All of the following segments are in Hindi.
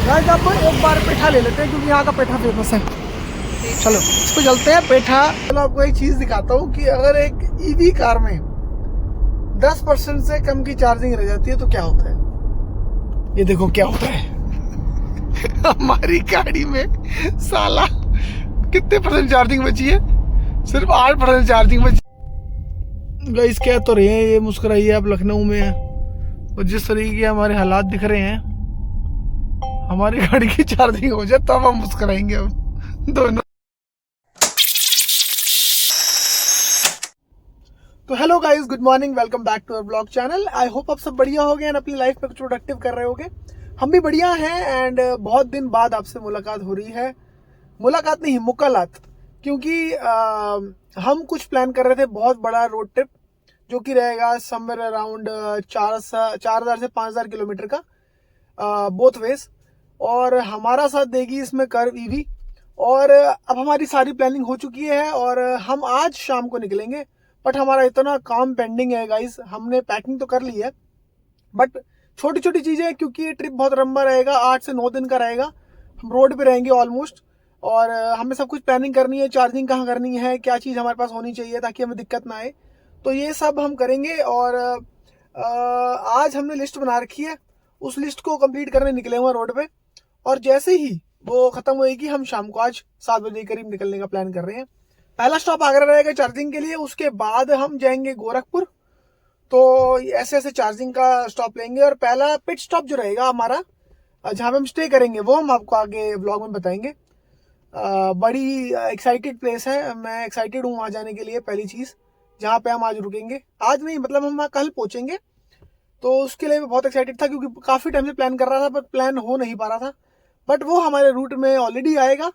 गाइस अब एक बार पेठा ले लेते हैं क्योंकि यहाँ का पेठा फेमस है। चलो इसको चलते हैं पेठा। चलो आपको एक चीज दिखाता हूँ कि अगर एक ईवी कार में 10% से कम की चार्जिंग रह जाती है तो क्या होता है। ये देखो क्या होता है। हमारी गाड़ी में साला कितने % चार्जिंग बची है, सिर्फ 8% चार्जिंग बची। गाइस कह तो रहे हैं ये मुस्कुराइए आप लखनऊ में है, और जिस तरीके के हमारे हालात दिख रहे हैं, हमारी गाड़ी की चार्जिंग हो जाए तब हम मुस्कुराएंगे हम दोनों। तो hello guys, good morning, welcome back to our blog channel. I hope आप सब बढ़िया हो गए एंड अपनी लाइफ में कुछ प्रोडक्टिव कर रहे होगे। हम भी बढ़िया हैं एंड बहुत दिन बाद आपसे मुलाकात हो रही है। मुलाकात नहीं, मुकालात, क्योंकि हम कुछ प्लान कर रहे थे बहुत बड़ा रोड ट्रिप जो कि रहेगा समवेयर अराउंड 4,000 से 5,000 किलोमीटर का बोथ वेज, और हमारा साथ देगी इसमें कर्व ईवी। और अब हमारी सारी प्लानिंग हो चुकी है और हम आज शाम को निकलेंगे, बट हमारा इतना काम पेंडिंग है गाइस। हमने पैकिंग तो कर ली है बट छोटी छोटी चीज़ें, क्योंकि ये ट्रिप बहुत लंबा रहेगा, 8 से 9 दिन का रहेगा। हम रोड पे रहेंगे ऑलमोस्ट, और हमें सब कुछ प्लानिंग करनी है, चार्जिंग कहाँ करनी है, क्या चीज़ हमारे पास होनी चाहिए ताकि हमें दिक्कत ना आए। तो ये सब हम करेंगे और आज हमने लिस्ट बना रखी है, उस लिस्ट को कंप्लीट करने निकले हुए रोड पे। और जैसे ही वो खत्म होएगी हम शाम को आज 7 बजे के करीब निकलने का प्लान कर रहे हैं। पहला स्टॉप आगरा रहेगा चार्जिंग के लिए, उसके बाद हम जाएंगे गोरखपुर। तो ऐसे ऐसे चार्जिंग का स्टॉप लेंगे, और पहला पिट स्टॉप जो रहेगा हमारा, जहाँ पे हम स्टे करेंगे, वो हम आपको आगे व्लॉग में बताएंगे। बड़ी एक्साइटेड प्लेस है, मैं एक्साइटेड हूँ वहाँ जाने के लिए। पहली चीज़ जहाँ पे हम आज रुकेंगे, आज नहीं मतलब हम वहाँ कल पहुँचेंगे, तो उसके लिए मैं बहुत एक्साइटेड था क्योंकि काफ़ी टाइम से प्लान कर रहा था पर प्लान हो नहीं पा रहा था। बट वो हमारे रूट में ऑलरेडी आएगा,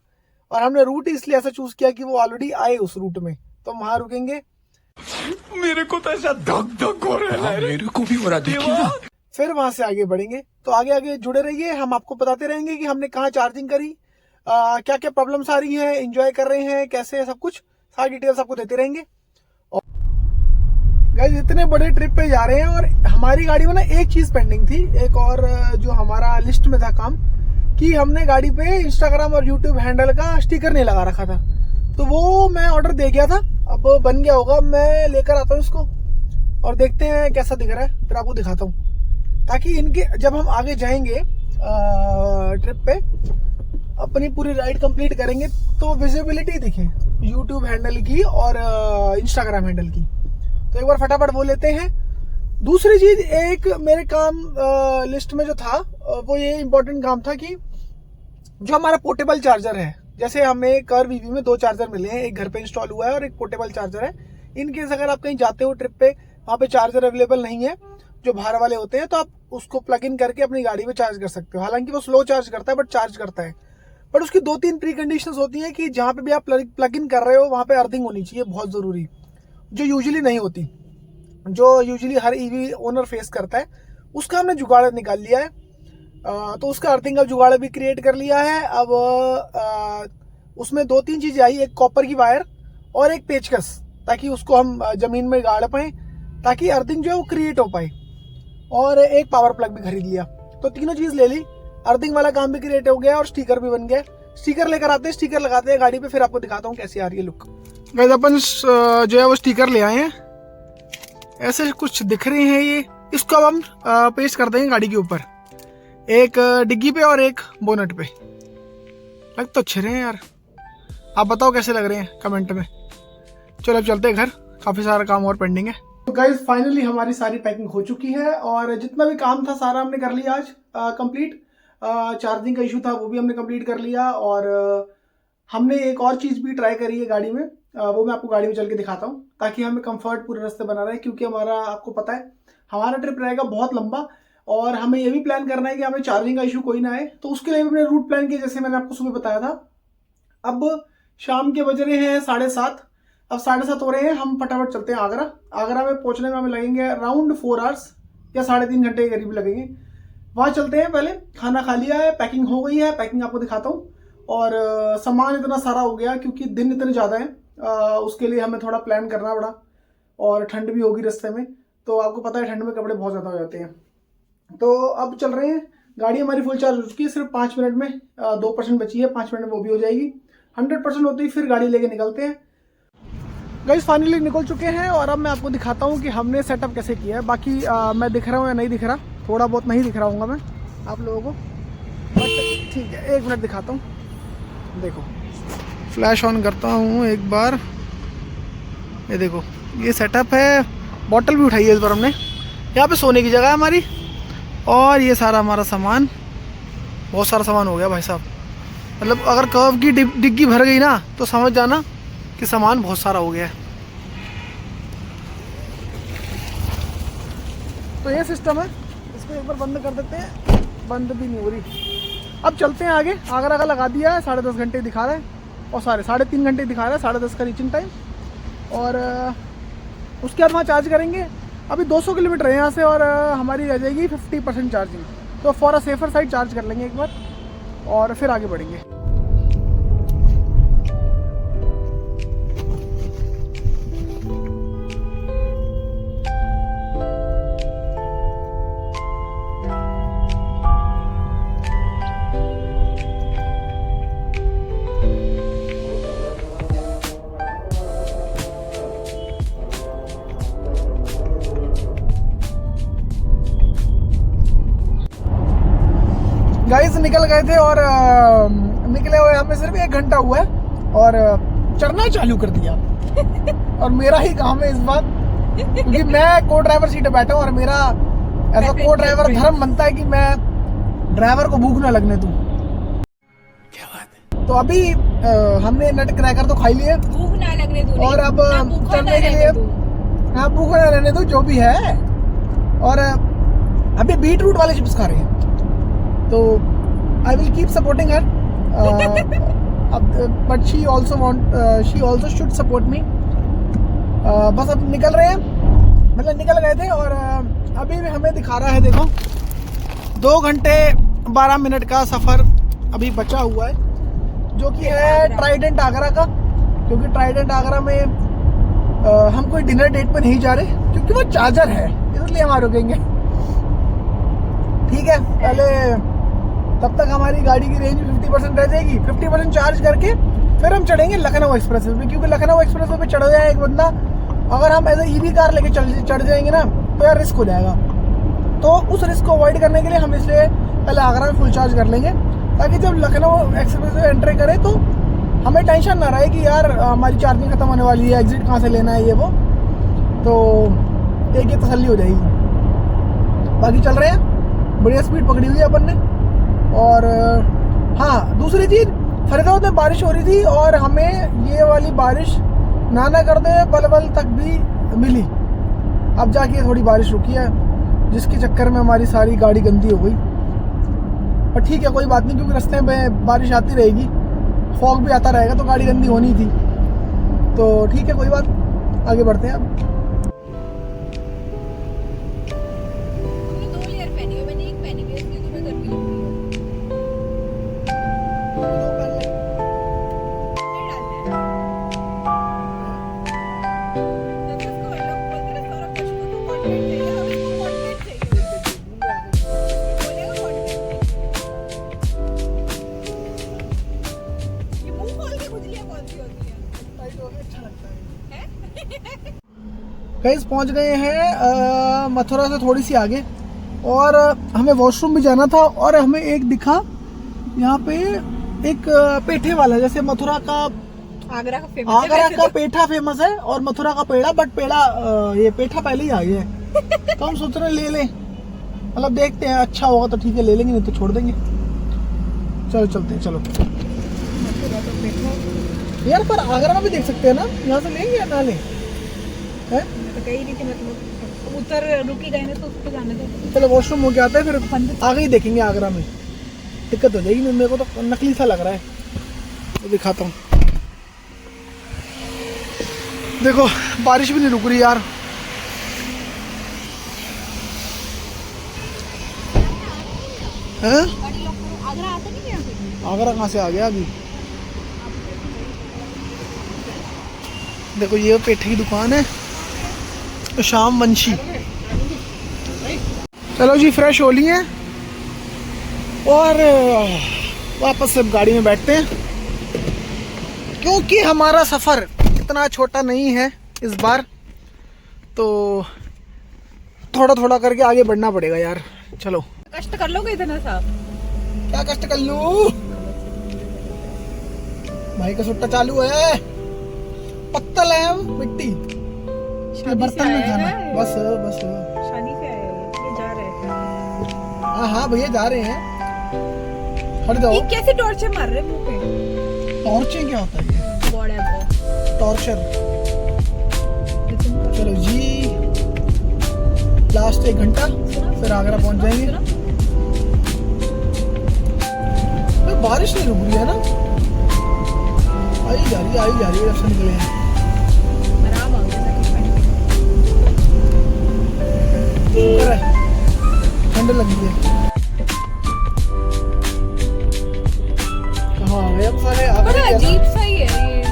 और हमने रूट इसलिए ऐसा चूज किया कि वो ऑलरेडी आए उस रूट में, तो हम वहाँ रुकेंगे। मेरे को तो ऐसा धक धक हो रहा है, मेरे को भी हो रहा, देखिए ना। फिर वहां से आगे बढ़ेंगे, तो आगे आगे जुड़े रहिए, हम आपको बताते रहेंगे कि हमने कहाँ चार्जिंग करी, क्या क्या प्रॉब्लम्स आ रही हैं, एंजॉय कर रहे हैं कैसे, सब कुछ सारी डिटेल्स आपको देते रहेंगे। और गाइस इतने बड़े ट्रिप पे जा रहे हैं और हमारी गाड़ी में ना एक चीज पेंडिंग थी, एक और जो हमारा लिस्ट में था काम, कि हमने गाड़ी पे इंस्टाग्राम और यूट्यूब हैंडल का स्टिकर नहीं लगा रखा था। तो वो मैं ऑर्डर दे गया था, अब बन गया होगा, मैं लेकर आता हूँ इसको और देखते हैं कैसा दिख रहा है, फिर आपको दिखाता हूँ, ताकि इनके जब हम आगे जाएंगे ट्रिप पे, अपनी पूरी राइड कंप्लीट करेंगे, तो विजिबिलिटी दिखे यूट्यूब हैंडल की और इंस्टाग्राम हैंडल की। तो एक बार फटाफट बोल लेते हैं। दूसरी चीज, एक मेरे काम लिस्ट में जो था वो ये इंपॉर्टेंट काम था कि जो हमारा पोर्टेबल चार्जर है, जैसे हमें कर्व ईवी में 2 चार्जर मिले हैं, एक घर पे इंस्टॉल हुआ है और एक पोर्टेबल चार्जर है। इनकेस अगर आप कहीं जाते हो ट्रिप पे, वहाँ पे चार्जर अवेलेबल नहीं है जो बाहर वाले होते हैं, तो आप उसको प्लग इन करके अपनी गाड़ी में चार्ज कर सकते हो। हालांकि वो स्लो चार्ज करता है बट चार्ज करता है। बट उसकी 2-3 प्री कंडीशंस होती हैं कि जहाँ पे भी आप प्लग इन कर रहे हो वहाँ पे अर्थिंग होनी चाहिए, बहुत ज़रूरी, जो यूजुअली नहीं होती, जो यूजुअली हर ईवी ओनर फेस करता है। उसका हमने जुगाड़ निकाल लिया है। तो उसका अर्थिंग का जुगाड़ भी क्रिएट कर लिया है। अब उसमें 2-3 चीज़ें आई, एक कॉपर की वायर और एक पेचकस, ताकि उसको हम ज़मीन में गाड़ पाएँ, ताकि अर्थिंग जो है वो क्रिएट हो पाए, और एक पावर प्लग भी खरीद लिया। तो तीनों चीज़ ले ली, अर्थिंग वाला काम भी क्रिएट हो गया और स्टिकर भी बन गया। स्टिकर लेकर आते हैं, स्टिकर लगाते हैं गाड़ी पे, फिर आपको दिखाता हूँ कैसी आ रही है लुक। गाइस अपन जो है वो स्टिकर ले आए हैं, ऐसे कुछ दिख रहे हैं ये। इसको अब हम पेस्ट कर देंगे गाड़ी के ऊपर, एक डिग्गी पे और एक बोनट पे। लग तो अच्छे रहे हैं यार, आप बताओ कैसे लग रहे हैं कमेंट में। चलो अब चलते हैं घर, काफ़ी सारा काम और पेंडिंग है। तो गाइस फाइनली हमारी सारी पैकिंग हो चुकी है और जितना भी काम था सारा हमने कर लिया आज कंप्लीट। चार्जिंग का इशू था वो भी हमने कंप्लीट कर लिया, और हमने एक और चीज़ भी ट्राई करी है गाड़ी में, वो मैं आपको गाड़ी में चल के दिखाता हूँ, ताकि हमें कंफर्ट पूरे रास्ते बना रहे, क्योंकि हमारा आपको पता है हमारा ट्रिप रहेगा बहुत लंबा, और हमें ये भी प्लान करना है कि हमें चार्जिंग का इशू कोई ना आए। तो उसके लिए भी मैंने रूट प्लान किया, जैसे मैंने आपको सुबह बताया था। अब शाम के बज रहे हैं 7:30, अब 7:30 हो रहे हैं, हम फटाफट चलते हैं आगरा। आगरा में पहुंचने में हमें लगेंगे अराउंड 4 आवर्स या 3.5 घंटे के करीब लगेंगे। वहाँ चलते हैं, पहले खाना खा लिया है, पैकिंग हो गई है, पैकिंग आपको दिखाता हूँ। और सामान इतना सारा हो गया क्योंकि दिन इतने ज़्यादा हैं, उसके लिए हमें थोड़ा प्लान करना पड़ा, और ठंड भी होगी रास्ते में, तो आपको पता है ठंड में कपड़े बहुत ज़्यादा हो जाते हैं। तो अब चल रहे हैं, गाड़ी हमारी फुल चार्ज हो चुकी है, सिर्फ 5 मिनट में 2% बची है, 5 मिनट में वो भी हो जाएगी। 100% होती ही फिर गाड़ी लेके निकलते हैं। गाइस फाइनली निकल चुके हैं और अब मैं आपको दिखाता हूँ कि हमने सेटअप कैसे किया है। बाकी मैं दिख रहा हूँ या नहीं दिख रहा, थोड़ा बहुत नहीं दिख रहा हूँगा मैं आप लोगों को, बट ठीक है 1 मिनट दिखाता हूँ। देखो फ्लैश ऑन करता हूँ एक बार, ये देखो ये सेटअप है। बॉटल भी उठाई है इस बार हमने। यहाँ पे सोने की जगह है हमारी, और ये सारा हमारा सामान, बहुत सारा सामान हो गया भाई साहब। मतलब अगर कर्व की डिग्गी भर गई ना तो समझ जाना कि सामान बहुत सारा हो गया है। तो ये सिस्टम है, इसको एक बार बंद कर देते हैं, बंद भी नहीं हो रही। अब चलते हैं आगे। आगरा का लगा दिया है, 10.5 घंटे दिखा रहा है, और 3.5 घंटे दिखा रहा है, 10:30 का रीचिंग टाइम। और उसके बाद वहाँ चार्ज करेंगे। अभी 200 किलोमीटर है यहाँ से, और हमारी रह जाएगी 50% चार्जिंग। तो for a safer side charge कर लेंगे एक बार, और फिर आगे बढ़ेंगे। गाइस निकल गए थे, और निकले हुए हमें सिर्फ 1 घंटा हुआ है, और चढ़ना चालू कर दिया। और मेरा ही काम है इस बार, क्योंकि मैं को ड्राइवर सीट पे बैठा हूँ, और मेरा ऐसा को ड्राइवर धर्म बनता है कि मैं ड्राइवर को भूख ना लगने दूं। क्या बात है। तो अभी हमने नट क्रैकर तो खाई लिए, भूख ना लगने दूं, और अब चढ़ने के लिए, हाँ भूख ना रहने दो जो भी है। और अभी बीट रूट वाले चिप्स खा रहे हैं, तो I will keep supporting her, but she also should support me. बस अब निकल रहे हैं, मतलब निकल गए थे, और अभी भी हमें दिखा रहा है, देखो 2 घंटे 12 मिनट का सफ़र अभी बचा हुआ है, जो कि है ट्राइडेंट आगरा का। क्योंकि ट्राइडेंट आगरा में हम कोई डिनर डेट पे नहीं जा रहे, क्योंकि वो चार्जर है, इसलिए हम रुकेंगे। ठीक है, पहले तब तक हमारी गाड़ी की रेंज 50% रह जाएगी। 50% चार्ज करके फिर हम चढ़ेंगे लखनऊ एक्सप्रेस वे, क्योंकि लखनऊ एक्सप्रेस वे पे चढ़ जाए एक बंदा, अगर हम एज ईवी कार लेके चढ़ जाएंगे ना तो यार रिस्क हो जाएगा। तो उस रिस्क को अवॉइड करने के लिए हम इसलिए पहले आगरा में फुल चार्ज कर लेंगे, ताकि जब लखनऊ एक्सप्रेस वे एंट्री करें तो हमें टेंशन ना रहे कि यार हमारी चार्जिंग खत्म होने वाली है, एग्जिट कहाँ से लेना है, ये वो। तो एक ये तसल्ली हो जाएगी। बाकी चल रहे हैं, बढ़िया स्पीड पकड़ी हुई है अपन ने। और हाँ, दूसरी चीज़, फरीदाबाद में बारिश हो रही थी, और हमें ये वाली बारिश नाना करते हुए पलवल तक भी मिली। अब जाके थोड़ी बारिश रुकी है, जिसके चक्कर में हमारी सारी गाड़ी गंदी हो गई। पर ठीक है, कोई बात नहीं, क्योंकि रास्ते में बारिश आती रहेगी, फॉग भी आता रहेगा, तो गाड़ी गंदी होनी थी। तो ठीक है, कोई बात, आगे बढ़ते हैं अब। गाइस पहुंच गए हैं मथुरा से थोड़ी सी आगे, और हमें वॉशरूम भी जाना था, और हमें एक दिखा यहाँ पे एक पेठे वाला, जैसे मथुरा का आगरा का पेठा फेमस है, और मथुरा का पेड़ा, बट पेड़ा ये पेठा पहले ही आ गया है। तो हम सोच रहे ले लें, मतलब देखते हैं, अच्छा होगा तो ठीक है ले लेंगे, नहीं तो छोड़ देंगे। चलो चलते हैं, चलो यार। पर आगरा में भी देख सकते हैं ना, यहाँ से लेंगे या ना लें, है तो कहीं नहीं थी, मतलब उतर रुकी गए ना, तो उस पे जाने दो। चलो वॉशरूम हो गया आता है, फिर आगे ही देखेंगे। आगरा में दिक्कत हो जाएगी, मेरे को तो नकली सा लग रहा है, तो दिखाता हूँ। देखो बारिश भी नहीं रुक रही यार। हैं? आगरा आता नहीं यहाँ पे? आगरा कहाँ से आ गया अभी? देखो ये पेठे की दुकान है, शाम वंशी। चलो जी, फ्रेश हो लिए हैं, और वापस से गाड़ी में बैठते हैं, क्योंकि हमारा सफ़र इतना छोटा नहीं है इस बार, तो थोड़ा थोड़ा करके आगे बढ़ना पड़ेगा यार। चलो, कष्ट कर लोगे इतना सा? क्या कष्ट कर लूं, भाई का सुट्टा चालू है, पत्तल है मिट्टी, शादी बर्तन से में आए खाना। हैं? बस बस, शादी से आए हैं, ये जा रहे हैं। हाँ हाँ भैया जा रहे हैं, हट जाओ। ये कैसे टॉर्चर मार रहे हैं मुंह पे? टॉर्चर क्या होता है ये? बड़ा है टॉर्चर। वो। चलो जी, लास्ट 1 घंटा फिर आगरा पहुंच जाएंगे। भाई बारिश नहीं रुक रही है ना, आई जा रही है, जब से निकले हैं। आराम आ गया शुक्र है ठंड लगी है। कहाँ आ गए अब सारे? बड़ा अजीब सा ही है ये,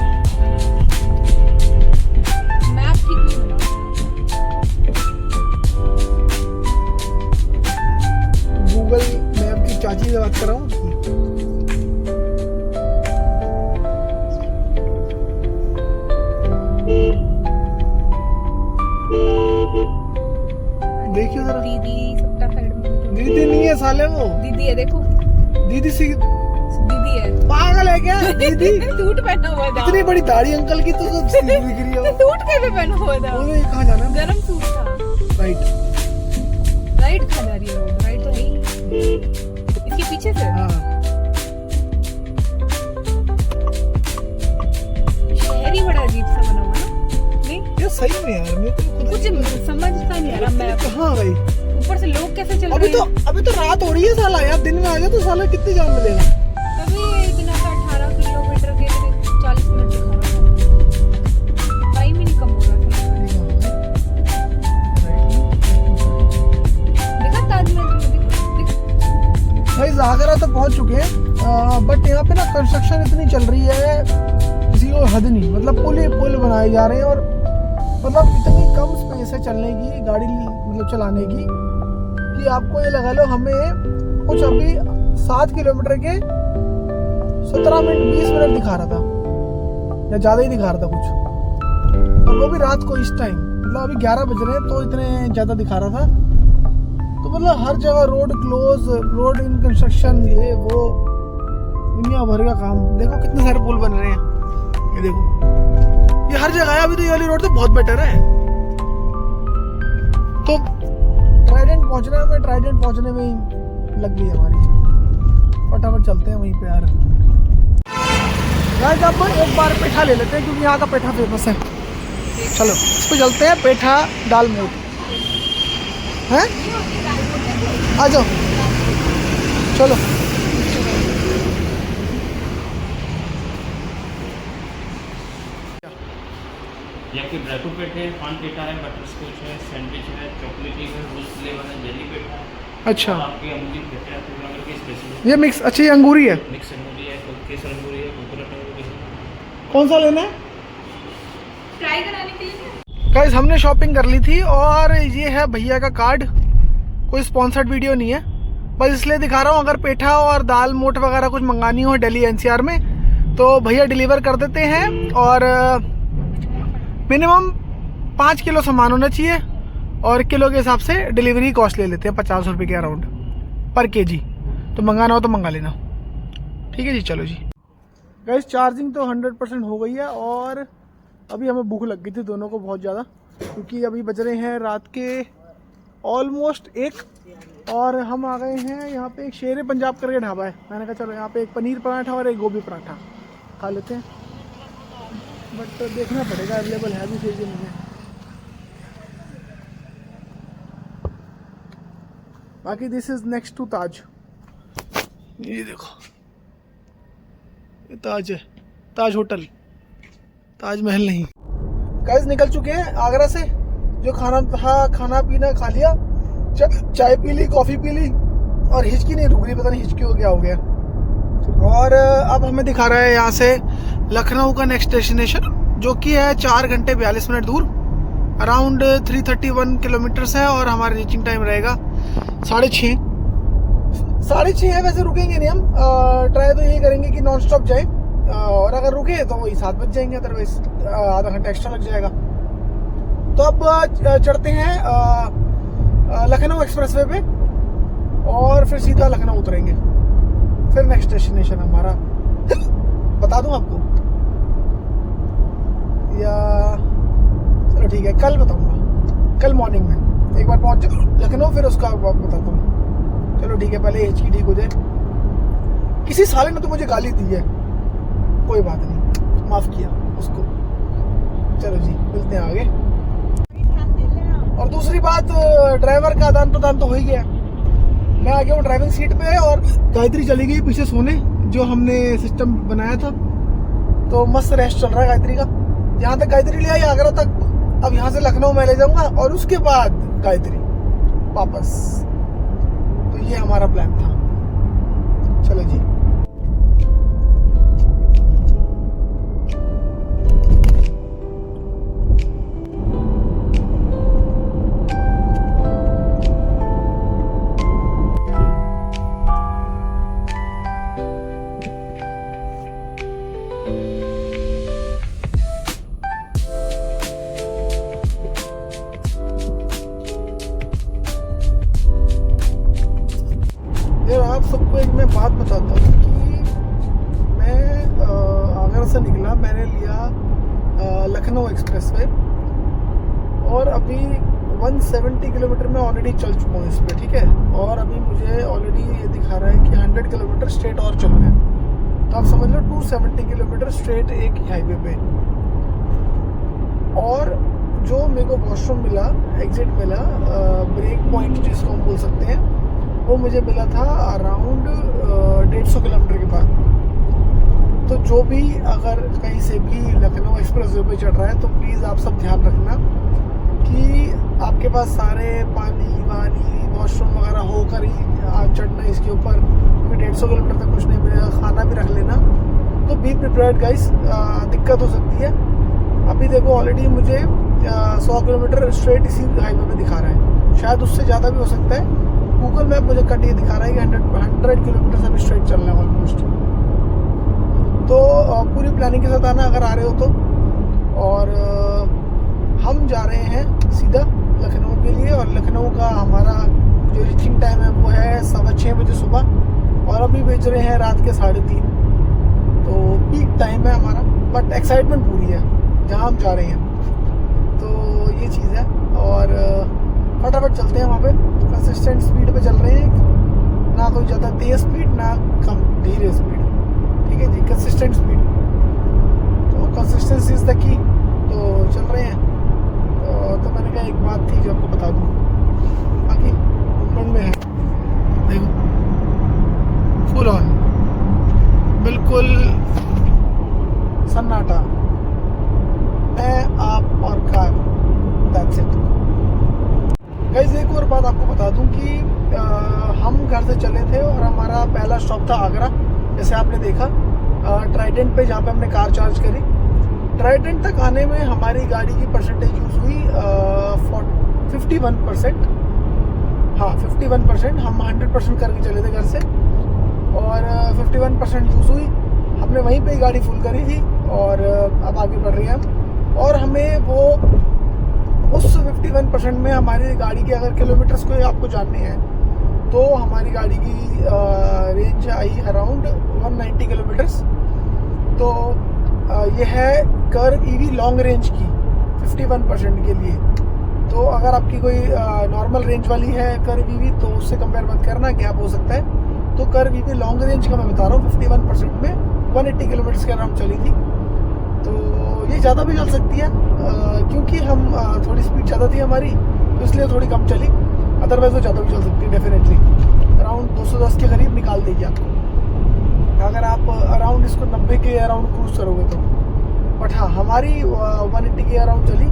मैप ठीक नहीं बना। गूगल मैप की चाची से बात कर रहा हूँ। देखियो जरा, दीदी सबका साइड में। दीदी नहीं है साले, वो दीदी है, देखो दीदी सी दीदी है। पागल है क्या? दीदी सूट पहना हुआ था, इतनी बड़ी दाढ़ी अंकल की, तो सीधी दिख रही है। सूट कैसे पहना हुआ था? वो कहाँ जाना है? गरम सूट था। राइट, राइट कहाँ जा रही है वो? राइट तो है ही, इसके पीछे से। हाँ शहर ही बड़ा अजीब सा बना हुआ ना, नहीं ये सही में यार, मेरे को खुद कुछ समझता नहीं आ रहा मैप। कहाँ गई? ऊपर से लोग कैसे चल अभी रहे हैं? अभी तो रात हो रही है साला, यार दिन में आ जाए तो साला कितनी जान मिलेगा। तभी इतना का 18 किलोमीटर के लिए 40 मिनट दिखा रहा था, टाइम ही नहीं कम हो रहा था। देखा ताजमहल दिख भाई आगरा तो पहुंच चुके हैं, बट यहाँ पे ना कंस्ट्रक्शन इतनी चल रही है, किसी को हद नहीं। मतलब पुल बनाए जा रहे हैं, और मतलब इतनी कम स्पेस है चलने की, गाड़ी मतलब चलाने की, कि आपको ये लगा लो हमें कुछ अभी 7 किलोमीटर के 17 मिनट 20 मिनट दिखा रहा था, या ज़्यादा ही दिखा रहा था कुछ, और वो भी रात को इस टाइम, मतलब अभी 11 बज रहे हैं तो इतने ज़्यादा दिखा रहा था। तो मतलब हर जगह road close, road in construction, ये वो दुनिया भर का काम। देखो कितने सारे पुल बन रहे हैं, ये देखो, ये हर जगह है। अभी तो ये वाली रोड तो बहुत बेटर है। तो ट्राइडेंट पहुंचने में ही लग गई हमारी, फटाफट चलते हैं वहीं पे यार। गाइस अब एक बार पेठा ले लेते हैं, क्योंकि यहाँ का पेठा फेमस है। चलो इस पे चलते हैं, पेठा दाल मोठ है, आ जाओ चलो। या फिर ड्राई फ्रूट पेठे है, पान पेठा है, बटर स्कॉच है, सैंडविच है, चॉकलेटी है, रोज फ्लेवर है, जेली पेठा है। अच्छा, और आपके अंगूरी पेठे हैं, तो अगर के स्पेशल ये मिक्स, अच्छा ये अंगूरी है, मिक्स अंगूरी है, केसर अंगूरी है, कोकोनट अंगूरी है। कौन सा लेना है? ट्राई कराने के लिए। गाइस हमने शॉपिंग कर ली थी, और ये है भैया का कार्ड, कोई स्पॉन्सर्ड वीडियो नहीं है, बस इसलिए दिखा रहा हूँ। अगर पेठा और दाल मोठ वगैरह कुछ मंगानी हो दिल्ली एनसीआर में, तो भैया डिलीवर कर देते हैं, और मिनिमम 5 किलो सामान होना चाहिए, और किलो के हिसाब से डिलीवरी कॉस्ट ले लेते हैं 50 रुपये के अराउंड पर केजी। तो मंगाना हो तो मंगा लेना, ठीक है जी। चलो जी गाइस, चार्जिंग तो 100% हो गई है, और अभी हमें भूख लग गई थी दोनों को बहुत ज़्यादा, क्योंकि अभी बज रहे हैं रात के ऑलमोस्ट 1, और हम आ गए हैं यहाँ पे एक शेर पंजाब करके ढाबा है। मैंने कहा चलो यहाँ पे एक पनीर पराठा और एक गोभी पराठा खा लेते हैं, बट देखना पड़ेगा अवेलेबल है भी सही कि नहीं है। बाकी दिस इज नेक्स्ट टू ताज, ये देखो, ये ताज है, ताज होटल, ताजमहल नहीं। गाइस निकल चुके हैं आगरा से, जो खाना था खाना पीना खा लिया, चाय पी ली, कॉफ़ी पी ली, और हिचकी नहीं रुक रही, पता नहीं हिचकी हो क्या हो गया। और अब हमें दिखा रहा है यहाँ से लखनऊ का नेक्स्ट डेस्टिनेशन, जो कि है 4 घंटे 42 मिनट दूर, अराउंड 331 किलोमीटर्स है, और हमारा रीचिंग टाइम रहेगा 6:30 6:30 है, वैसे रुकेंगे नहीं हम। ट्राई तो यही करेंगे कि नॉन स्टॉप जाए, और अगर रुके तो वही 7 बज जाएंगे, अदरवाइज आधा घंटा एक्स्ट्रा लग जाएगा। तो अब चढ़ते हैं लखनऊ एक्सप्रेसवे पे और फिर सीधा लखनऊ उतरेंगे। फिर नेक्स्ट डेस्टिनेशन हमारा बता दूं आपको या चलो ठीक है, कल बताऊंगा, कल मॉर्निंग में एक बार पहुंच लखनऊ, फिर उसका बताता हूँ। चलो ठीक है, पहले एच की ठीक हो जाए। किसी साले ने तो मुझे गाली दी है, कोई बात नहीं, माफ किया उसको। चलो जी, मिलते हैं आगे। और दूसरी बात, ड्राइवर का आदान प्रदान तो हो ही गया। मैं आ गया हूँ ड्राइविंग सीट पे और गायत्री चली गई पीछे सोने, जो हमने सिस्टम बनाया था। तो मस्त रेस्ट चल रहा है गायत्री का। यहाँ तक गायत्री ले आई, आगरा तक। अब यहाँ से लखनऊ में ले जाऊंगा और उसके बाद गायत्री वापस। तो ये हमारा प्लान था। चलो जी। आप सबको एक मैं बात बताता हूँ कि मैं आगरा से निकला, मैंने लिया लखनऊ एक्सप्रेसवे और अभी 170 किलोमीटर में ऑलरेडी चल चुका हूँ इस पर, ठीक है। और अभी मुझे ऑलरेडी ये दिखा रहा है कि 100 किलोमीटर स्ट्रेट और चलना है। तो आप समझ लो 270 किलोमीटर स्ट्रेट एक ही हाईवे पे। और जो मेरे को वॉशरूम मिला, एग्जिट मिला, ब्रेक पॉइंट जिसको हम बोल सकते हैं, वो मुझे मिला था अराउंड 150 किलोमीटर के बाद। तो जो भी अगर कहीं से भी लखनऊ एक्सप्रेसवे पे चढ़ रहा है तो प्लीज़ आप सब ध्यान रखना कि आपके पास सारे पानी वानी वॉशरूम वगैरह होकर ही चढ़ना इसके ऊपर, क्योंकि 150 किलोमीटर तक कुछ नहीं मिलेगा। खाना भी रख लेना। तो बी प्रिपेयर्ड गाइस, दिक्कत हो सकती है। अभी देखो ऑलरेडी मुझे 100 किलोमीटर स्ट्रेट इसी हाईवे में दिखा रहा है, शायद उससे ज़्यादा भी हो सकता है। गूगल मैप मुझे कट ये दिखा रहा है कि 100 किलोमीटर से अभी स्ट्रेट चलना है ऑलमोस्ट। तो पूरी प्लानिंग के साथ आना अगर आ रहे हो तो। और हम जा रहे हैं सीधा लखनऊ के लिए, और लखनऊ का हमारा जो रीचिंग टाइम है वो है 6:15 बजे सुबह, और अभी भेज रहे हैं रात के 3:30। तो पीक टाइम है हमारा, बट एक्साइटमेंट पूरी है जहाँ हम जा रहे हैं। तो ये चीज़ है। और फटाफट चलते हैं वहाँ पे, कंसिस्टेंट स्पीड पे चल रहे हैं, ना कोई ज़्यादा तेज़ स्पीड ना कम धीरे स्पीड, ठीक है जी, कंसिस्टेंट स्पीड। तो कंसिस्टेंसी इज़ द की। तो चल रहे हैं। तो मैंने कहा एक बात थी जो आपको बता दूँ, बाकी मूवमेंट में है, देखो फुल ऑन, बिल्कुल सन्नाटा, मैं आप और कार, दैट्स इट। गाइस एक और बात आपको बता दूं कि हम घर से चले थे और हमारा पहला स्टॉप था आगरा, जैसे आपने देखा, ट्राइडेंट पे, जहाँ पे हमने कार चार्ज करी। ट्राइडेंट तक आने में हमारी गाड़ी की परसेंटेज यूज़ हुई 51%। हाँ 51%, हम 100% करके चले थे घर से, और 51% यूज़ हुई। हमने वहीं पे ही गाड़ी फुल करी थी और अब आगे बढ़ रहे हैं हम। और हमें वो उस 51% में हमारी गाड़ी के अगर किलोमीटर्स को आपको जानने हैं तो हमारी गाड़ी की रेंज आई अराउंड 190 किलोमीटर्स। तो ये है कर्व ईवी लॉन्ग रेंज की 51% के लिए। तो अगर आपकी कोई नॉर्मल रेंज वाली है कर्व ईवी तो उससे कंपेयर मत करना, गैप हो सकता है। तो कर्व ईवी लॉन्ग रेंज का मैं बता रहा हूँ, 51% में 180 किलोमीटर के अराउंड चली थी। तो ये ज़्यादा भी चल सकती है, क्योंकि हम थोड़ी स्पीड ज़्यादा थी हमारी, तो इसलिए थोड़ी कम चली। अदरवाइज वो ज़्यादा भी चल सकती है डेफिनेटली, अराउंड 210 के करीब निकाल देगी आपको, अगर आप अराउंड इसको 90 के अराउंड क्रूज करोगे तो। बट हाँ हमारी 180 के अराउंड चली,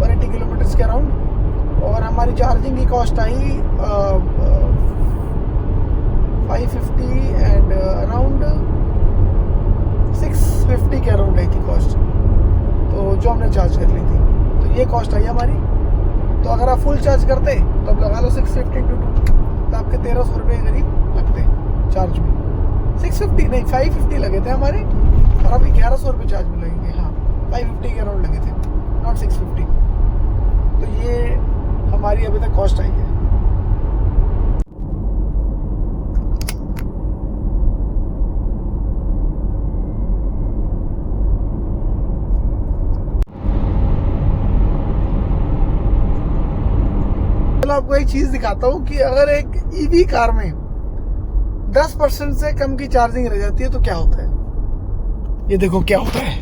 180 किलोमीटर्स के अराउंड। और हमारी चार्जिंग की कॉस्ट आई 550 एंड अराउंड 650 के अराउंड आई थी कॉस्ट, तो जो हमने चार्ज कर ली थी। तो ये कॉस्ट आई हमारी। तो अगर आप फुल चार्ज करते तो अब लगा लो 650 × 2, तो आपके 1300 रुपये के करीब लगते हैं चार्ज में। 650 नहीं 550 लगे थे हमारे, और अभी 1100 रुपये चार्ज में लगेंगे। हाँ 550 के अराउंड लगे थे, नॉट 650। तो ये हमारी अभी तक कॉस्ट आई है। आपको एक चीज दिखाता हूँ कि अगर एक ईवी कार में 10% से कम की चार्जिंग रह जाती है तो क्या होता है। ये देखो क्या होता है।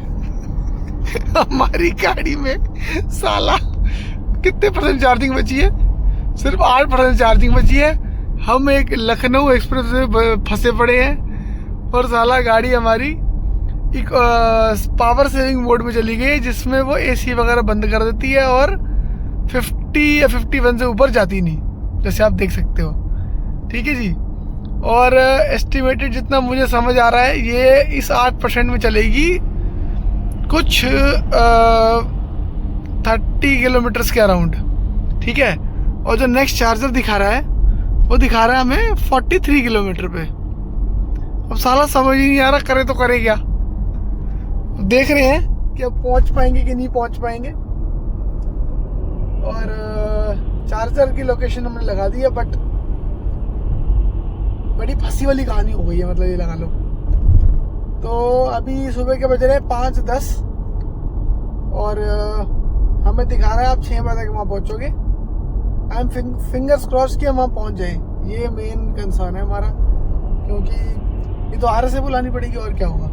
हमारी गाड़ी में साला कितने परसेंट चार्जिंग बची है, सिर्फ 8% चार्जिंग बची है। हम एक लखनऊ एक्सप्रेस में फंसे पड़े हैं और साला गाड़ी हमारी एक पावर सेविंग मोड में चली गई, जिसमें वो एसी वगैरह बंद कर देती है और 50 या 51 से ऊपर जाती नहीं, जैसे आप देख सकते हो। ठीक है जी। और एस्टिमेटेड जितना मुझे समझ आ रहा है ये इस 8% में चलेगी कुछ 30 किलोमीटर्स के अराउंड। ठीक है। और जो नेक्स्ट चार्जर दिखा रहा है वो दिखा रहा है हमें 43 किलोमीटर पे। अब साला समझ ही नहीं आ रहा करे तो करे क्या। देख रहे हैं कि अब पहुंच पाएंगे कि नहीं पहुंच पाएंगे। और चार्जर की लोकेशन हमने लगा दी है, बट बड़ी फंसी वाली कहानी हो गई है, मतलब ये लगा लो। तो अभी सुबह के बज रहे हैं 5:10 और हमें दिखा रहा है आप 6 बजे तक वहाँ पहुँचोगे। आई एम फिंगर्स क्रॉस कि हम वहाँ पहुँच जाएं, ये मेन कंसर्न है हमारा, क्योंकि ये तो RS से बुलानी पड़ेगी और क्या होगा।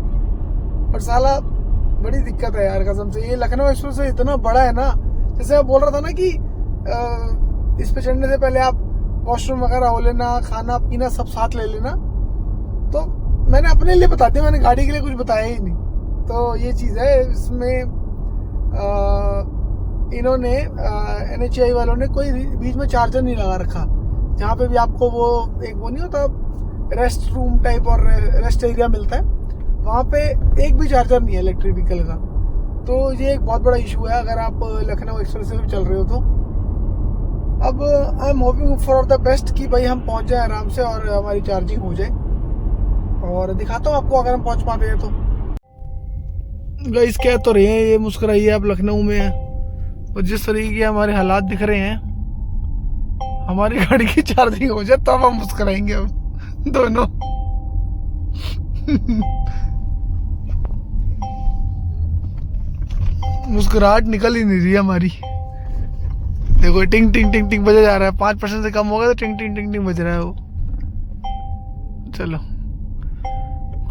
और साला बड़ी दिक्कत है यार कसम से। ये लखनऊ एक्सप्रेस इतना बड़ा है ना, जैसे मैं बोल रहा था ना कि इस पे चढ़ने से पहले आप वॉशरूम वगैरह हो लेना, खाना पीना सब साथ ले लेना। तो मैंने अपने लिए बता दिया, मैंने गाड़ी के लिए कुछ बताया ही नहीं। तो ये चीज़ है इसमें। इन्होंने NHAI वालों ने कोई बीच में चार्जर नहीं लगा रखा, जहाँ पे भी आपको वो एक वो नहीं होता रेस्ट रूम टाइप और रेस्ट एरिया मिलता है, वहाँ पे एक भी चार्जर नहीं है इलेक्ट्रिक व्हीकल का। तो ये एक बहुत बड़ा इशू है अगर आप लखनऊ एक्सप्रेस से भी चल रहे हो तो। अब I am hoping for the best कि भाई हम पहुंच जाए आराम से और हमारी चार्जिंग हो जाए। और दिखाता हूँ आपको अगर हम पहुंच पाते हैं तो। गाइस कह तो रहे हैं ये मुस्कुराइए आप लखनऊ में है, और जिस तरीके के हमारे हालात दिख रहे हैं, हमारी गाड़ी की चार्जिंग हो जाए तब हम मुस्कुराएंगे अब दोनों। मुस्कुराहट निकल ही नहीं रही हमारी। देखो टिंग टिंग टिंग टिंग बजा जा रहा है। 5% से कम होगा तो टिंग टिंग टिंग टिंग बज रहा है वो। चलो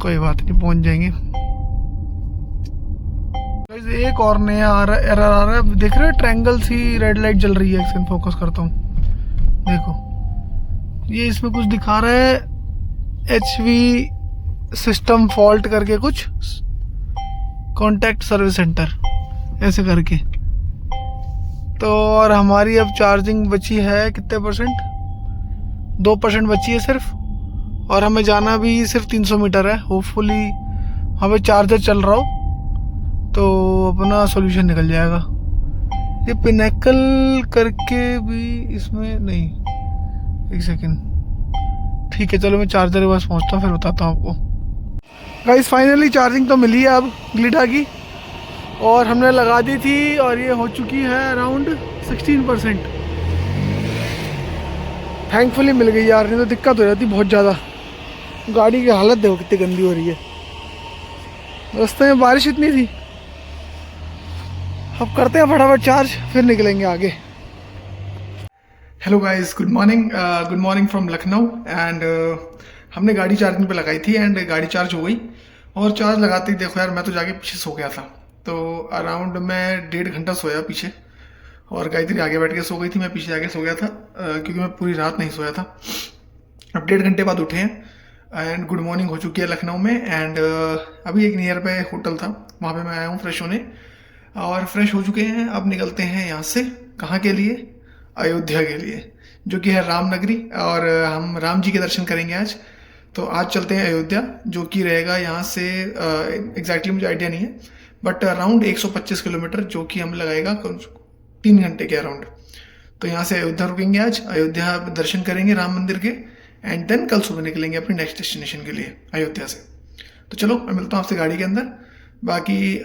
कोई बात नहीं, पहुंच जाएंगे। एक और नया एरर आ रहा है, देख रहे हो ट्रायंगल सी रेड लाइट जल रही है। एक्शन फोकस करता हूँ, देखो ये इसमें कुछ दिखा रहा है HV सिस्टम फॉल्ट करके कुछ, कॉन्टैक्ट सर्विस सेंटर ऐसे करके। तो और हमारी अब चार्जिंग बची है कितने %? 2% बची है सिर्फ, और हमें जाना भी सिर्फ 300 मीटर है। होपफुली हमें चार्जर चल रहा हो तो अपना सॉल्यूशन निकल जाएगा। ये पिनेकल करके भी इसमें नहीं, एक सेकेंड। ठीक है चलो मैं चार्जर के पास पहुँचता हूँ फिर बताता हूँ आपको। गाइस फाइनली चार्जिंग तो मिली है अब ग्लिडा की, और हमने लगा दी थी और ये हो चुकी है अराउंड 16%। थैंकफुली मिल गई यार, नहीं तो दिक्कत हो जाती बहुत ज़्यादा। गाड़ी की हालत देखो कितनी गंदी हो रही है, रास्ते में बारिश इतनी थी। अब करते हैं फटाफट चार्ज, फिर निकलेंगे आगे। Hello guys, good morning from Lucknow. And हमने गाड़ी चार्जिंग पे लगाई थी एंड गाड़ी चार्ज हो गई। और चार्ज लगाते ही देखो यार मैं तो जाके पीछे सो गया था। तो अराउंड मैं 1.5 घंटा सोया पीछे, और गायत्री आगे बैठ के सो गई थी, मैं पीछे जाके सो गया था क्योंकि मैं पूरी रात नहीं सोया था। अब 1.5 घंटे बाद उठे हैं एंड गुड मॉर्निंग हो चुकी है लखनऊ में। एंड अभी एक नियर बाय होटल था, वहाँ पे मैं आया हूँ फ्रेश होने, और फ्रेश हो चुके हैं। अब निकलते हैं यहाँ से, कहाँ के लिए? अयोध्या के लिए, जो कि है रामनगरी, और हम राम जी के दर्शन करेंगे आज। तो आज चलते हैं अयोध्या, जो कि रहेगा यहाँ से एग्जैक्टली मुझे आइडिया नहीं है, बट अराउंड 125 किलोमीटर, जो कि हम लगाएगा 3 घंटे के अराउंड। तो यहाँ से अयोध्या रुकेंगे, आज अयोध्या दर्शन करेंगे राम मंदिर के, एंड देन कल सुबह निकलेंगे अपने नेक्स्ट डेस्टिनेशन के लिए अयोध्या से। तो चलो मैं मिलता हूँ आपसे गाड़ी के अंदर। बाकी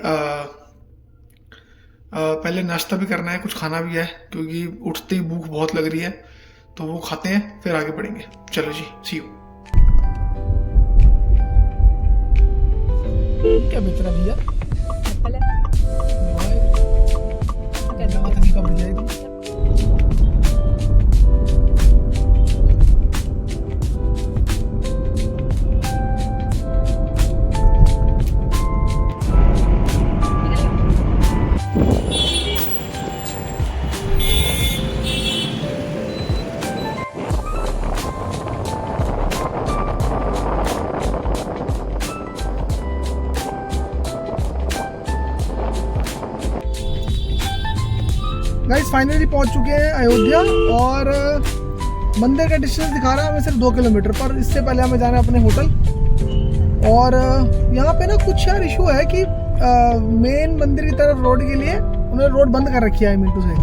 पहले नाश्ता भी करना है, कुछ खाना भी है, क्योंकि उठते ही भूख बहुत लग रही है, तो वो खाते हैं फिर आगे बढ़ेंगे। चलो जी, सी यू। क्या बेच रहा भैया? गाइस फाइनली पहुंच चुके हैं अयोध्या, और मंदिर का डिस्टेंस दिखा रहा है हमें सिर्फ 2 किलोमीटर, पर इससे पहले हमें जाना है अपने होटल। और यहाँ पे ना कुछ यार इशू है कि मेन मंदिर की तरफ रोड के लिए उन्होंने रोड बंद कर रखी है मिंटू से,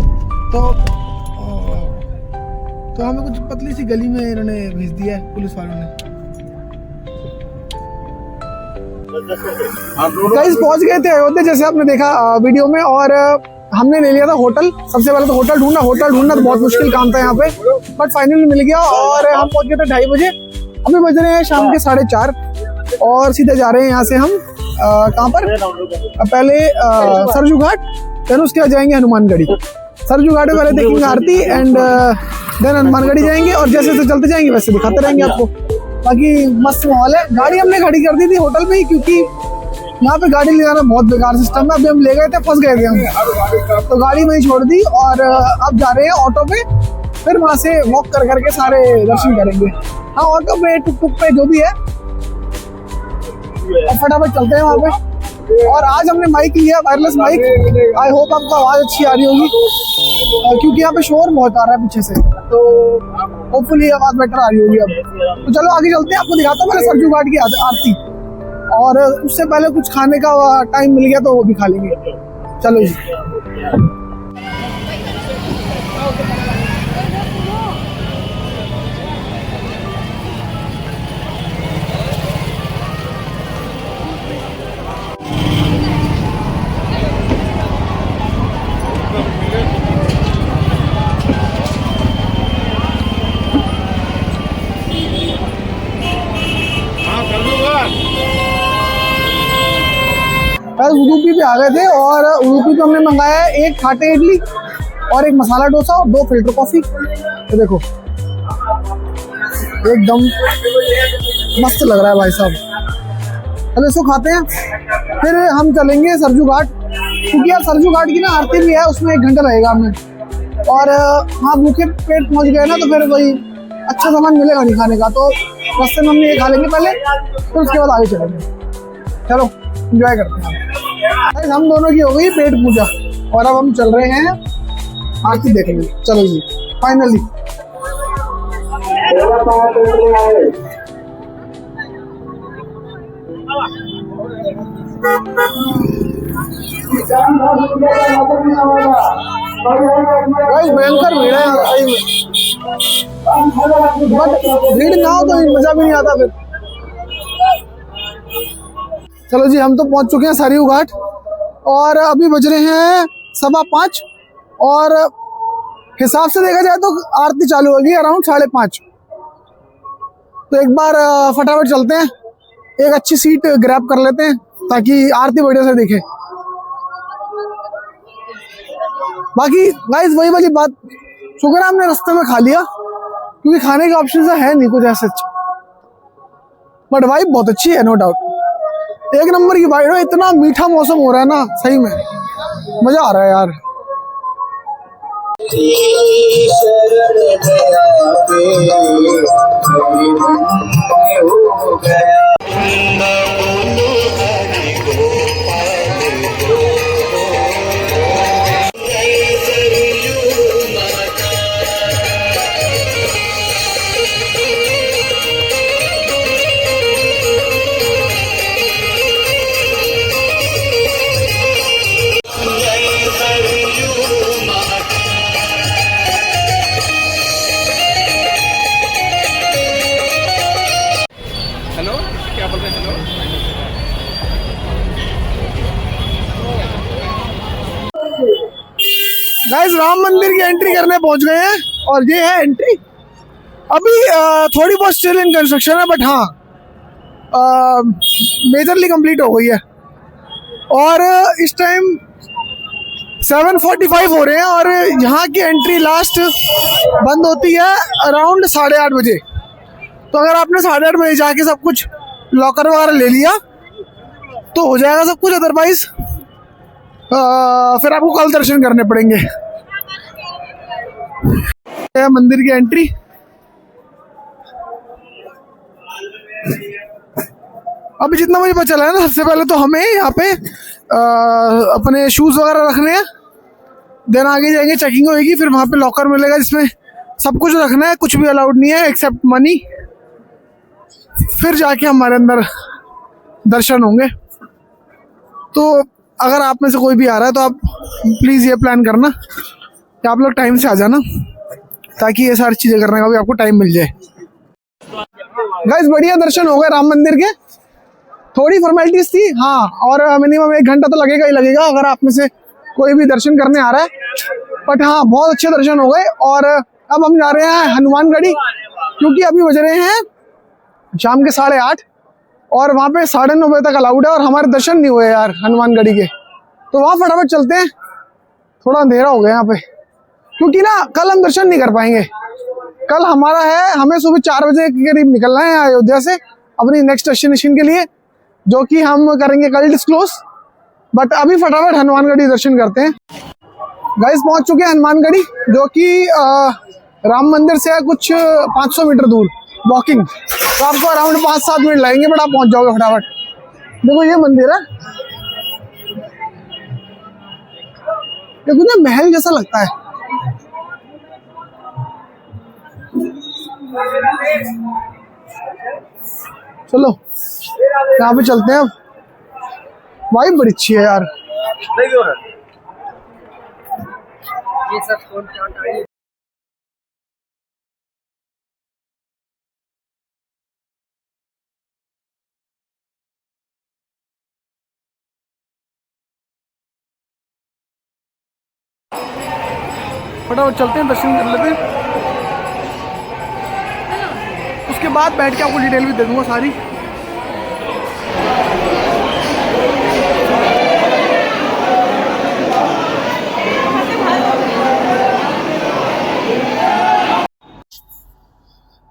तो हमें कुछ पतली सी गली में इन्होंने भेज दिया है पुलिस वालों ने। गाइस पहुंच गए थे अयोध्या, जैसे आपने देखा वीडियो में, और हमने ले लिया था होटल। सबसे पहले तो होटल ढूंढना तो बहुत मुश्किल काम था यहाँ पे, बट फाइनली मिल गया। और हम पहुंच गए थे 2:30 बजे, अभी बज रहे हैं शाम के 4:30, और सीधे जा रहे हैं यहाँ से हम कहाँ पर, पहले सरजू घाट, फिर उसके बाद जाएंगे हनुमानगढ़ी। सरजू घाट में पहले देखेंगे आरती, एंड देन हनुमानगढ़ी जाएंगे, और जैसे जैसे चलते जाएंगे वैसे दिखाते रहेंगे आपको। बाकी मस्त माहौल है। गाड़ी हमने खड़ी कर दी थी होटल में ही, क्योंकि यहाँ पे गाड़ी ले जाना बहुत बेकार सिस्टम है। अभी हम ले गए थे, फंस गए थे हम, तो गाड़ी वहीं छोड़ दी, और अब जा रहे हैं ऑटो पे, फिर वहाँ से वॉक कर करके सारे दर्शन करेंगे। हाँ, ऑटो पे, टुक टुक पे, जो भी है, और फटाफट चलते हैं वहाँ पे। और आज हमने माइक लिया, वायरलेस माइक। आई होप आपको आवाज़ अच्छी आ रही होगी, क्योंकि यहाँ पे शोर बहुत आ रहा है पीछे से, तो होपफुली आवाज़ बेटर आ रही होगी अब। तो चलो आगे चलते हैं, आपको दिखाता हूँ मैंने सरजू घाट की आरती, और उससे पहले कुछ खाने का टाइम मिल गया तो वो भी खा लेंगे। चलो जी। उडुपी पे आ गए थे, और उडुपी पे हमने मंगाया है 1 खाटे इडली और 1 मसाला डोसा और 2 फिल्टर कॉफी। तो देखो एकदम मस्त लग रहा है भाई साहब। चलो इसको खाते हैं, फिर हम चलेंगे सरजू घाट, क्योंकि यार सरजू घाट की ना आरती भी है, उसमें 1 घंटा लगेगा हमें। और हाँ, भूखे पेट पहुंच गए ना, तो फिर वही अच्छा सामान मिलेगा नहीं खाने का, तो रास्ते में हम ये खा लेंगे पहले, फिर उसके बाद आगे चलेंगे। चलो एंजॉय करते हैं। हम दोनों की हो गई पेट पूजा, और अब हम चल रहे हैं आरती देखने। चलो जी, फाइनली भयंकर भीड़ है सही में, बट भीड़ ना हो तो मजा भी नहीं आता फिर। चलो जी, हम तो पहुंच चुके हैं सरयू घाट, और अभी बज रहे हैं 5:15, और हिसाब से देखा जाए तो आरती चालू होगी अराउंड 5:30। तो एक बार फटाफट चलते हैं, एक अच्छी सीट ग्रैब कर लेते हैं ताकि आरती बढ़िया से दिखे। बाकी गाइस वही वाली बात, शुक्र है हमने रास्ते में खा लिया, क्योंकि खाने के ऑप्शन है नहीं कुछ ऐसे, बट वाइब बहुत अच्छी है, नो डाउट। 1 नंबर की वाइब है, इतना मीठा मौसम हो रहा है ना, सही में मजा आ रहा है यार। गाइस राम मंदिर की एंट्री करने पहुंच गए हैं और ये है एंट्री। अभी थोड़ी बहुत स्टिल इन कंस्ट्रक्शन है, बट हाँ मेजरली कंप्लीट हो गई है। और इस टाइम 7:45 हो रहे हैं और यहाँ की एंट्री लास्ट बंद होती है अराउंड 8:30 बजे। तो अगर आपने 8:30 बजे जाके सब कुछ लॉकर वगैरह ले लिया तो हो जाएगा सब कुछ, अदरवाइज फिर आपको कल दर्शन करने पड़ेंगे। मंदिर की एंट्री। अभी जितना मुझे पता चला है ना, सबसे पहले तो हमें यहाँ पे अपने शूज वगैरह रखने हैं, देन आगे जाएंगे चेकिंग होगी, फिर वहाँ पे लॉकर मिलेगा जिसमें सब कुछ रखना है, कुछ भी अलाउड नहीं है एक्सेप्ट मनी। फिर जाके हमारे अंदर दर्शन होंगे। तो अगर आप में से कोई भी आ रहा है तो आप प्लीज़ ये प्लान करना कि आप लोग टाइम से आ जाना, ताकि ये सारी चीज़ें करने का भी आपको टाइम मिल जाए। गाइस बढ़िया दर्शन हो गए राम मंदिर के। थोड़ी फॉर्मेलिटीज थी हाँ, और मिनिमम 1 घंटा तो लगेगा ही लगेगा अगर आप में से कोई भी दर्शन करने आ रहा है। बट हाँ बहुत अच्छे दर्शन हो गए। और अब हम जा रहे हैं हनुमानगढ़ी, क्योंकि अभी बज रहे हैं शाम के 8:30 और वहाँ पे 9:30 बजे तक अलाउड है और हमारे दर्शन नहीं हुए यार हनुमानगढ़ी के। तो वहाँ फटाफट चलते हैं, थोड़ा अंधेरा हो गया यहाँ पे, क्योंकि ना कल हम दर्शन नहीं कर पाएंगे। कल हमारा है, हमें सुबह 4 बजे के करीब निकलना है अयोध्या से अपनी नेक्स्ट डेस्टिनेशन के लिए, जो कि हम करेंगे कल डिस्क्लोज। बट अभी फटाफट हनुमानगढ़ी दर्शन करते हैं। गाइस पहुंच चुके हैं हनुमानगढ़ी, जो कि राम मंदिर से है कुछ 500 मीटर दूर वॉकिंग। तो आपको अराउंड 5-7 मिनट लगेंगे, बट आप पहुंच जाओगे फटाफट। देखो ये मंदिर है, देखो ना महल जैसा लगता है। चलो यहाँ पे चलते हैं। वाइब बड़ी अच्छी है यार। फटाफट चलते हैं, दर्शन कर लेते हैं, उसके बाद बैठ के आपको डिटेल भी दे दूंगा सारी।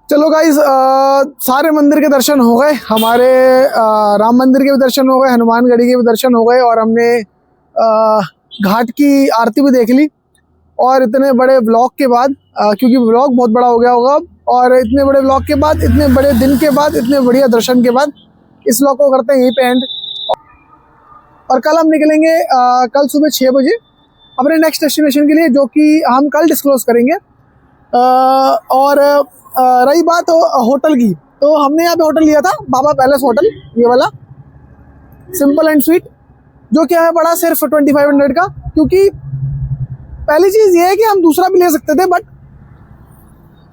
चलो गाइस सारे मंदिर के दर्शन हो गए हमारे। राम मंदिर के भी दर्शन हो गए, हनुमानगढ़ी के भी दर्शन हो गए, और हमने घाट की आरती भी देख ली। और इतने बड़े व्लॉग के बाद, क्योंकि व्लॉग बहुत बड़ा हो गया होगा अब, और इतने बड़े व्लॉग के बाद, इतने बड़े दिन के बाद, इतने बढ़िया दर्शन के बाद इस व्लॉग को करते हैं यहीं पे एंड। और कल हम निकलेंगे कल सुबह 6 बजे अपने नेक्स्ट डेस्टिनेशन के लिए, जो कि हम कल डिस्क्लोज करेंगे। और रही बात होटल की, तो हमने यहाँ पे होटल लिया था बाबा पैलेस होटल, ये वाला सिंपल एंड स्वीट, जो कि हमें पड़ा सिर्फ 2500 का। क्योंकि पहली चीज़ ये है कि हम दूसरा भी ले सकते थे, बट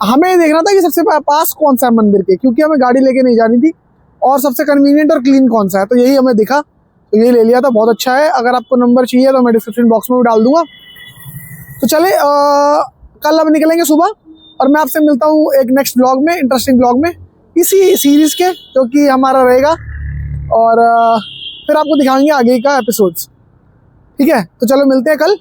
हमें देखना था कि सबसे पास कौन सा है मंदिर के, क्योंकि हमें गाड़ी लेके नहीं जानी थी, और सबसे कन्वीनियंट और क्लीन कौन सा है, तो यही हमें दिखा, तो यही ले लिया था। बहुत अच्छा है। अगर आपको नंबर चाहिए तो मैं डिस्क्रिप्शन बॉक्स में भी डाल दूंगा। तो चले कल हम निकलेंगे सुबह, और मैं आपसे मिलता हूँ एक नेक्स्ट ब्लॉग में, इंटरेस्टिंग ब्लॉग में, इसी सीरीज़ के, जो कि हमारा रहेगा। और फिर आपको दिखाएंगे आगे का एपिसोड्स। ठीक है, तो चलो मिलते हैं कल।